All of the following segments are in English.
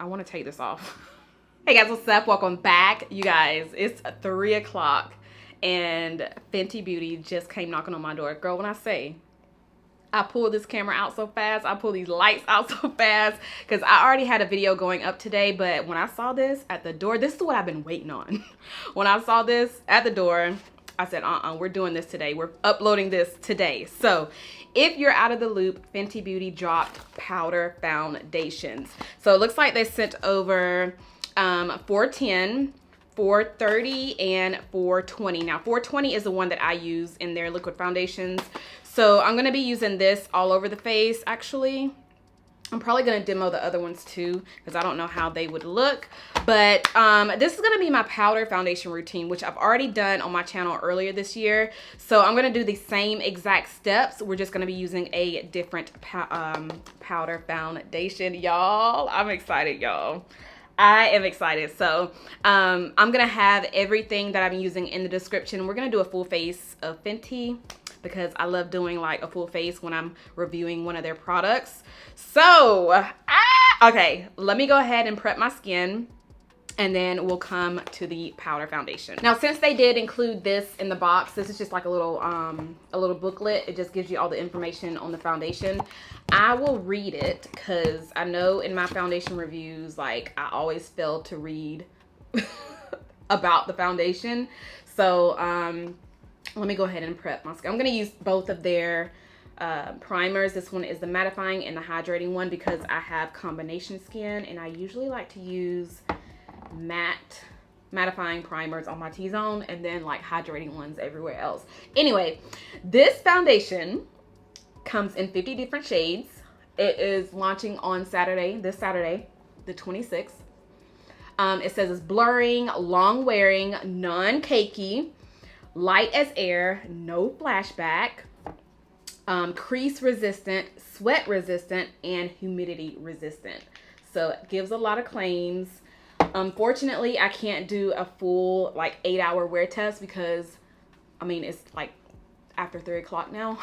I want to take this off. Hey guys, what's up? Welcome back. You guys, it's 3 o'clock and Fenty Beauty just came knocking on my door. Girl, when I say I pull this camera out so fast, I pull these lights out so fast, because I already had a video going up today, but when I saw this at the door, this is what I've been waiting on. When I saw this at the door, I said, we're doing this today. We're uploading this today. So if you're out of the loop, Fenty Beauty dropped powder foundations. So it looks like they sent over 410, 430, and 420. Now 420 is the one that I use in their liquid foundations. So I'm going to be using this all over the face. Actually, I'm probably going to demo the other ones too, because I don't know how they would look. But this is going to be my powder foundation routine, which I've already done on my channel earlier this year. So I'm going to do the same exact steps. We're just going to be using a different powder foundation. Y'all, I'm excited, y'all. I am excited. So I'm going to have everything that I'm using in the description. We're going to do a full face of Fenty, because I love doing like a full face when I'm reviewing one of their products. So, okay, let me go ahead and prep my skin, and then we'll come to the powder foundation. Now, since they did include this in the box, this is just like a little booklet. It just gives you all the information on the foundation. I will read it, because I know in my foundation reviews, like, I always fail to read about the foundation. So, let me go ahead and prep my skin. I'm going to use both of their primers. This one is the mattifying and the hydrating one, because I have combination skin, and I usually like to use mattifying primers on my T-zone and then like hydrating ones everywhere else. Anyway, this foundation comes in 50 different shades. It is launching on Saturday, this Saturday, the 26th. It says it's blurring, long wearing, non-cakey, light as air, no flashback, crease resistant, sweat resistant, and humidity resistant. So it gives a lot of claims. Unfortunately, I can't do a full like 8-hour wear test, because I mean, it's like after 3 o'clock now.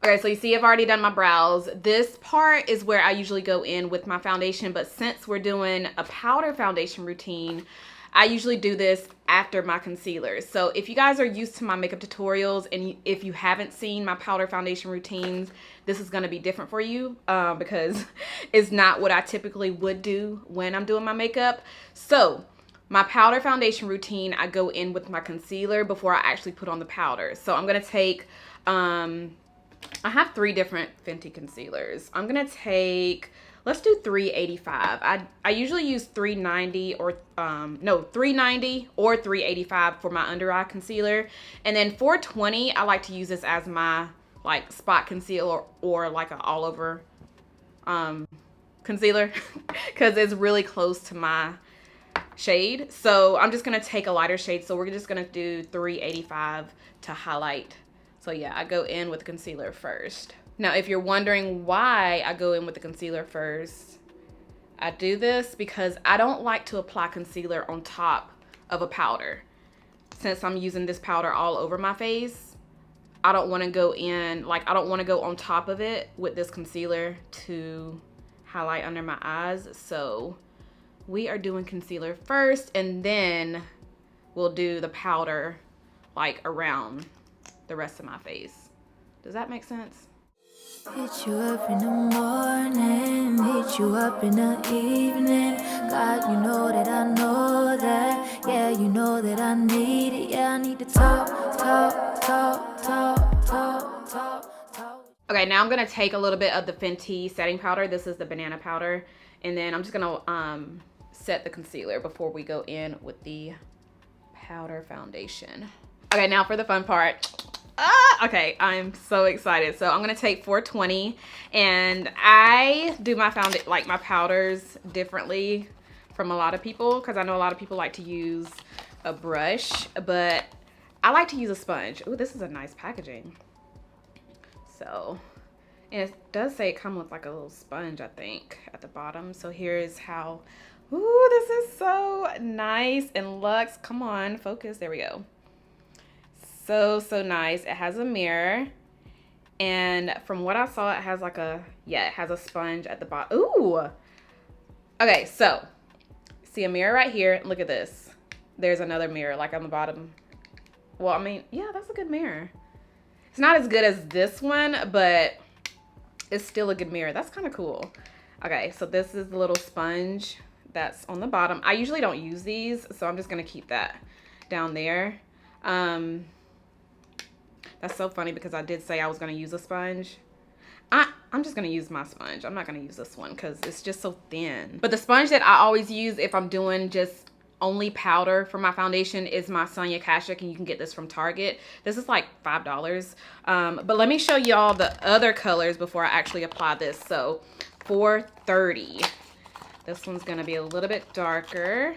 Okay, so you see I've already done my brows. This part is where I usually go in with my foundation, but since we're doing a powder foundation routine, I usually do this after my concealers. So if you guys are used to my makeup tutorials, and if you haven't seen my powder foundation routines, this is gonna be different for you, because it's not what I typically would do when I'm doing my makeup. So my powder foundation routine, I go in with my concealer before I actually put on the powder. So I'm gonna take, I have 3 different Fenty concealers. I'm gonna take, let's do 385. I usually use 390 or 390 or 385 for my under eye concealer. And then 420, I like to use this as my like spot concealer, or like an all over concealer, because it's really close to my shade. So I'm just gonna take a lighter shade. So we're just gonna do 385 to highlight. So yeah, I go in with the concealer first. Now, if you're wondering why I go in with the concealer first, I do this because I don't like to apply concealer on top of a powder. Since I'm using this powder all over my face, I don't want to go in, like, I don't want to go on top of it with this concealer to highlight under my eyes. So we are doing concealer first, and then we'll do the powder like around the rest of my face. Does that make sense? Hit you up in the morning, hit you up in the evening. God, you know that I know that. Yeah, you know that I need it. Yeah, I need to talk. Okay, now I'm gonna take a little bit of the Fenty setting powder. This is the banana powder, and then I'm just gonna set the concealer before we go in with the powder foundation. Okay, now for the fun part. Okay, I'm so excited. So I'm gonna take 420, and I do my my powders differently from a lot of people, because I know a lot of people like to use a brush, but I like to use a sponge. Ooh, this is a nice packaging. So, and it does say it comes with like a little sponge, I think, at the bottom. So here's how, ooh, this is so nice and luxe. Come on, focus, there we go. So nice. It has a mirror. And from what I saw, it has like a, yeah, it has a sponge at the bottom. Ooh. Okay, so see a mirror right here. Look at this. There's another mirror like on the bottom. Well, I mean, yeah, that's a good mirror. It's not as good as this one, but it's still a good mirror. That's kind of cool. Okay, so this is the little sponge that's on the bottom. I usually don't use these, so I'm just going to keep that down there. That's so funny because I did say I was going to use a sponge. I'm just going to use my sponge. I'm not going to use this one because it's just so thin. But the sponge that I always use if I'm doing just only powder for my foundation is my Sonia Kashuk, and you can get this from Target. This is like $5. But let me show y'all the other colors before I actually apply this. So 430. This one's going to be a little bit darker.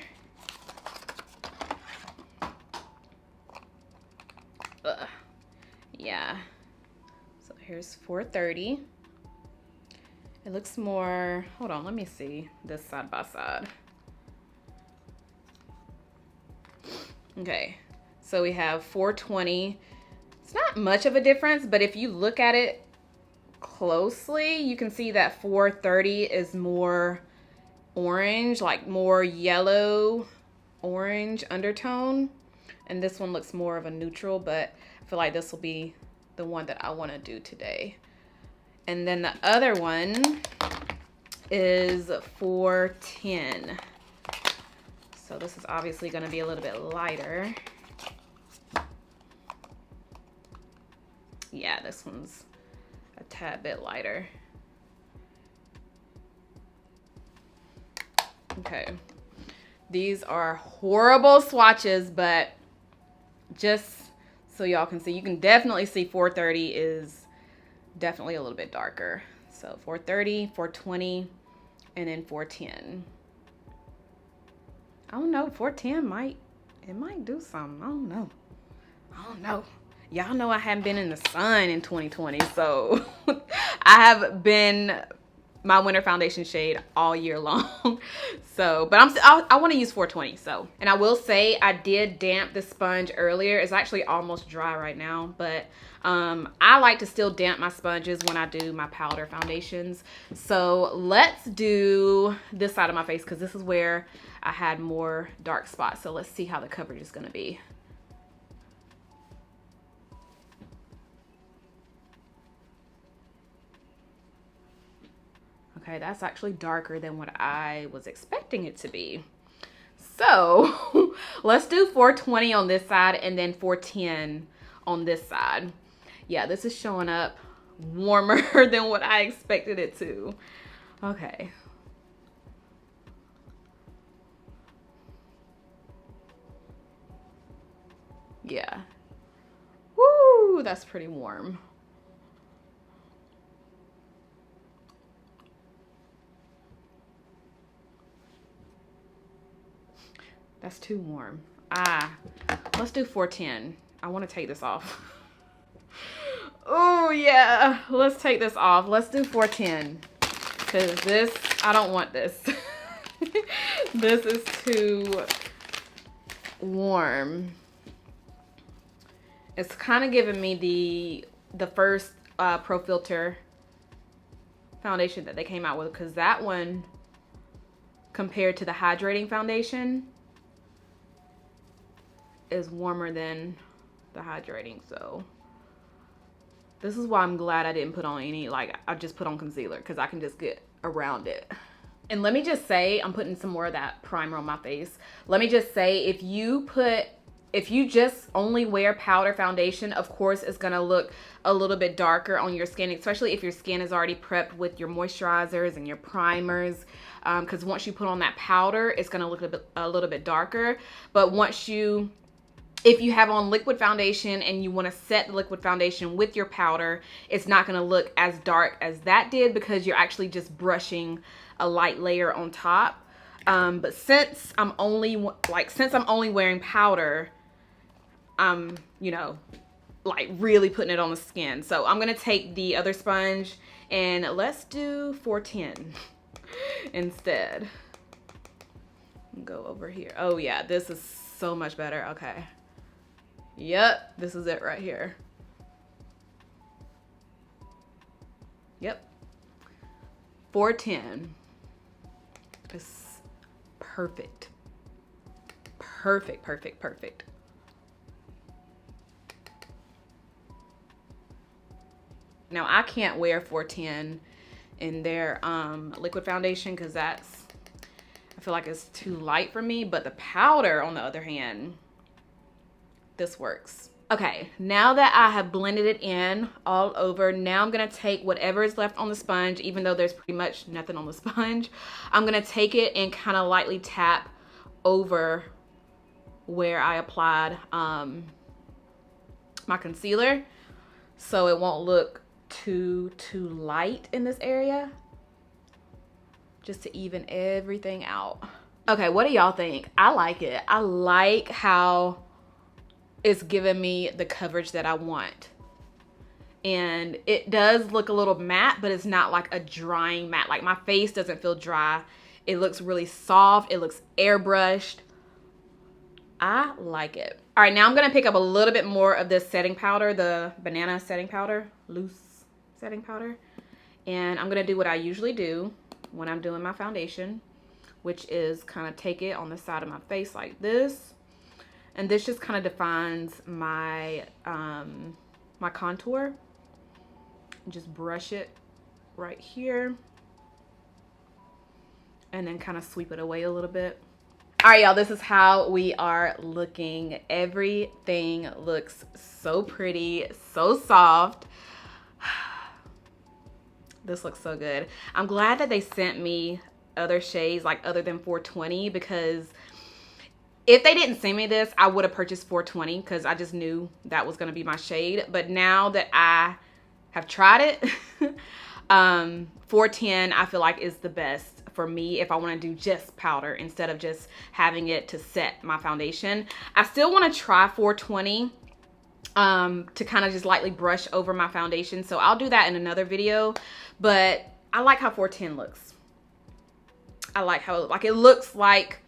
Ugh. Yeah, so here's 430. It looks more, hold on, let me see this side by side. Okay, so we have 420. It's not much of a difference, but if you look at it closely, you can see that 430 is more orange, like more yellow orange undertone. And this one looks more of a neutral, but I feel like this will be the one that I want to do today. And then the other one is 410. So this is obviously going to be a little bit lighter. Yeah, this one's a tad bit lighter. Okay. These are horrible swatches, but just so y'all can see, you can definitely see 430 is definitely a little bit darker. So 430, 420, and then 410. I don't know, 410 might do something. I don't know. Y'all know I haven't been in the sun in 2020, so I have been my winter foundation shade all year long. So, but I want to use 420. So, and I will say I did damp the sponge earlier. It's actually almost dry right now, but I like to still damp my sponges when I do my powder foundations. So let's do this side of my face because this is where I had more dark spots. So let's see how the coverage is going to be. Okay, that's actually darker than what I was expecting it to be. So let's do 420 on this side and then 410 on this side. Yeah, this is showing up warmer than what I expected it to. Okay. Yeah. Woo, that's pretty warm. That's too warm. Let's do 410. I want to take this off. Oh yeah, let's take this off. Let's do 410 because this, I don't want this. This is too warm. It's kind of giving me the first Pro Filt'r foundation that they came out with, because that one compared to the Hydrating foundation is warmer than the Hydrating. So this is why I'm glad I didn't put on any, like I just put on concealer because I can just get around it. And let me just say, I'm putting some more of that primer on my face. Let me just say, if you just only wear powder foundation, of course it's gonna look a little bit darker on your skin, especially if your skin is already prepped with your moisturizers and your primers, because once you put on that powder, it's gonna look a little bit darker. But if you have on liquid foundation and you want to set the liquid foundation with your powder, it's not going to look as dark as that did because you're actually just brushing a light layer on top. But since I'm only wearing powder, I'm, you know, like really putting it on the skin. So I'm gonna take the other sponge and let's do 410 instead. Go over here. Oh yeah, this is so much better. Okay. Yep, this is it right here. Yep. 410. It's perfect. Perfect, perfect, perfect. Now I can't wear 410 in their liquid foundation because I feel like it's too light for me, but the powder on the other hand, this works. Okay, now that I have blended it in all over, now I'm gonna take whatever is left on the sponge, even though there's pretty much nothing on the sponge. I'm gonna take it and kind of lightly tap over where I applied my concealer, so it won't look too light in this area, just to even everything out. Okay, what do y'all think? I like it. I like how it's giving me the coverage that I want. And it does look a little matte, but it's not like a drying matte. Like my face doesn't feel dry. It looks really soft. It looks airbrushed. I like it. All right, now I'm gonna pick up a little bit more of this setting powder, the banana setting powder, loose setting powder. And I'm gonna do what I usually do when I'm doing my foundation, which is kind of take it on the side of my face like this. And this just kind of defines my my contour. Just brush it right here. And then kind of sweep it away a little bit. All right, y'all, this is how we are looking. Everything looks so pretty, so soft. This looks so good. I'm glad that they sent me other shades, like other than 420, because if they didn't send me this, I would have purchased 420 because I just knew that was going to be my shade. But now that I have tried it, 410 I feel like is the best for me if I want to do just powder instead of just having it to set my foundation. I still want to try 420 to kind of just lightly brush over my foundation. So I'll do that in another video. But I like how 410 looks. I like how it looks like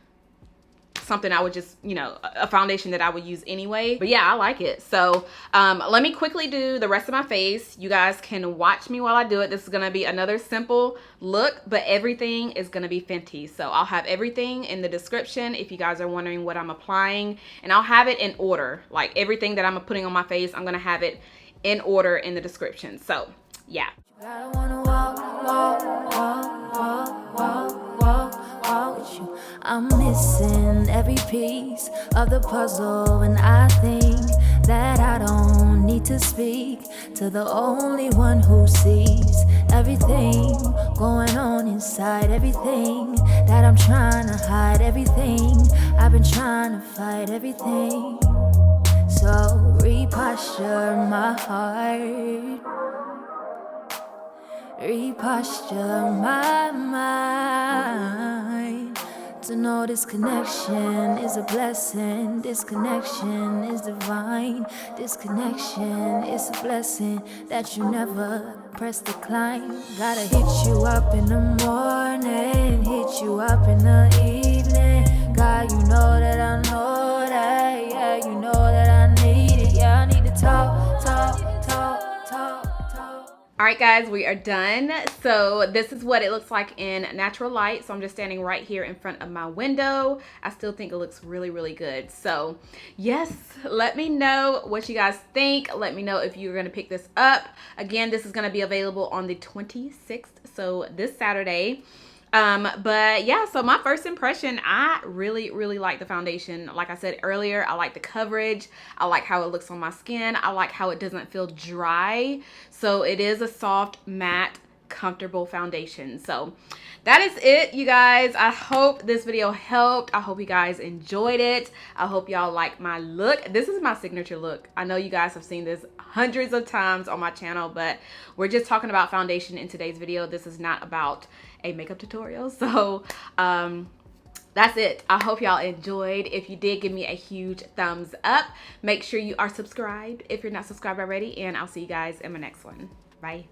something I would just, you know, a foundation that I would use anyway. But yeah, I like it. So let me quickly do the rest of my face. You guys can watch me while I do it. This is gonna be another simple look, but everything is gonna be Fenty. So I'll have everything in the description if you guys are wondering what I'm applying, and I'll have it in order. Like everything that I'm putting on my face, I'm gonna have it in order in the description. So yeah. I'm missing every piece of the puzzle, and I think that I don't need to speak to the only one who sees everything going on inside, everything that I'm trying to hide, everything I've been trying to fight, everything. So reposture my heart, reposture my mind, to know this connection is a blessing, this connection is divine, this connection is a blessing that you never press decline. Gotta hit you up in the morning, hit you up in the evening. God, you know that I know that, yeah, you know that I need it, yeah, I need to talk, talk, talk, talk, talk. All right, guys, we are done. So this is what it looks like in natural light. So I'm just standing right here in front of my window. I still think it looks really, really good. So yes, let me know what you guys think. Let me know if you're gonna pick this up. Again, this is gonna be available on the 26th, so this Saturday. But yeah, so my first impression, I really, really like the foundation. Like I said earlier, I like the coverage. I like how it looks on my skin. I like how it doesn't feel dry. So it is a soft, matte, comfortable foundation. So that is it, you guys. I hope this video helped. I hope you guys enjoyed it. I hope y'all like my look. This is my signature look. I know you guys have seen this hundreds of times on my channel, but we're just talking about foundation in today's video. This is not about a makeup tutorial. So that's it. I hope y'all enjoyed. If you did, give me a huge thumbs up. Make sure you are subscribed if you're not subscribed already, and I'll see you guys in my next one. Bye.